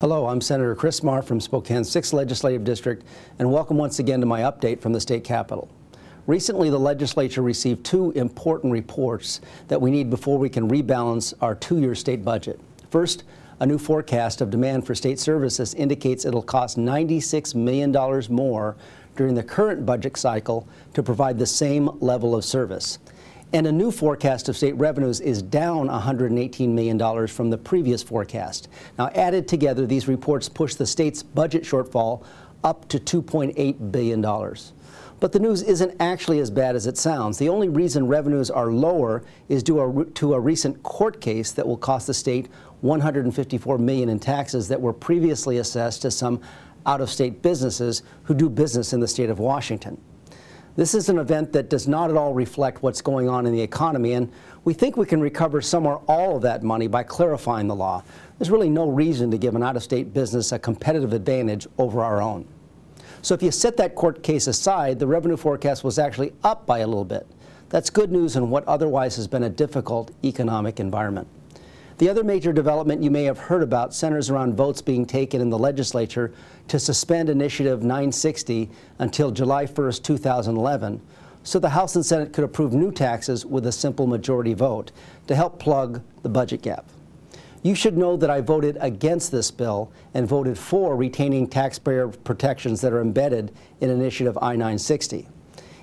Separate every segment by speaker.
Speaker 1: Hello, I'm Senator Chris Marr from Spokane's 6th Legislative District, and welcome once again to my update from the state capitol. Recently, the legislature received two important reports that we need before we can rebalance our two-year state budget. First, a new forecast of demand for state services indicates it'll cost $96 million more during the current budget cycle to provide the same level of service. And a new forecast of state revenues is down $118 million from the previous forecast. Now, added together, these reports push the state's budget shortfall up to $2.8 billion. But the news isn't actually as bad as it sounds. The only reason revenues are lower is due to a recent court case that will cost the state $154 million in taxes that were previously assessed to some out-of-state businesses who do business in the state of Washington. This is an event that does not at all reflect what's going on in the economy, and we think we can recover some or all of that money by clarifying the law. There's really no reason to give an out-of-state business a competitive advantage over our own. So if you set that court case aside, the revenue forecast was actually up by a little bit. That's good news in what otherwise has been a difficult economic environment. The other major development you may have heard about centers around votes being taken in the legislature to suspend Initiative 960 until July 1st, 2011, so the House and Senate could approve new taxes with a simple majority vote to help plug the budget gap. You should know that I voted against this bill and voted for retaining taxpayer protections that are embedded in Initiative I-960.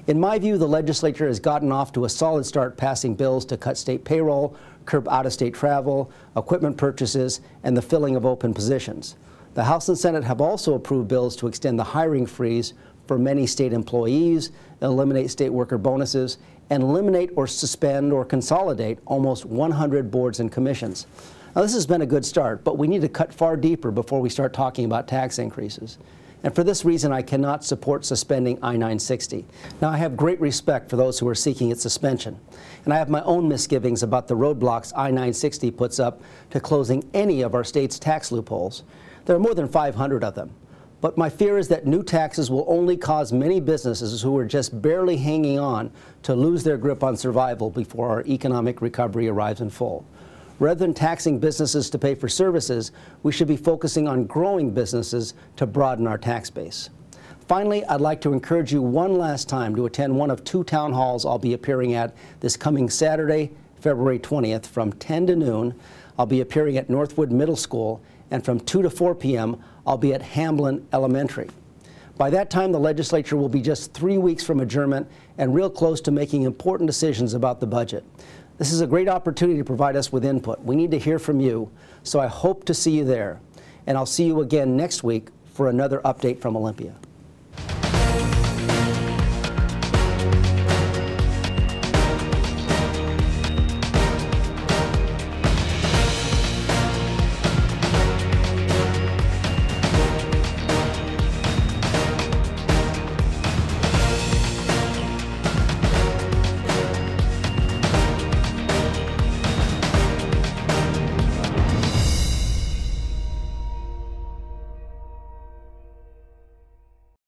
Speaker 1: In my view, the legislature has gotten off to a solid start passing bills to cut state payroll, curb out-of-state travel, equipment purchases, and the filling of open positions. The House and Senate have also approved bills to extend the hiring freeze for many state employees, eliminate state worker bonuses, and eliminate or suspend or consolidate almost 100 boards and commissions. Now, this has been a good start, but we need to cut far deeper before we start talking about tax increases. And for this reason, I cannot support suspending I-960. Now, I have great respect for those who are seeking its suspension, and I have my own misgivings about the roadblocks I-960 puts up to closing any of our state's tax loopholes. There are more than 500 of them. But my fear is that new taxes will only cause many businesses who are just barely hanging on to lose their grip on survival before our economic recovery arrives in full. Rather than taxing businesses to pay for services, we should be focusing on growing businesses to broaden our tax base. Finally, I'd like to encourage you one last time to attend one of two town halls I'll be appearing at this coming Saturday, February 20th from 10 to noon. I'll be appearing at Northwood Middle School, and from 2 to 4 p.m. I'll be at Hamblin Elementary. By that time, the legislature will be just 3 weeks from adjournment and real close to making important decisions about the budget. This is a great opportunity to provide us with input. We need to hear from you, so I hope to see you there. And I'll see you again next week for another update from Olympia.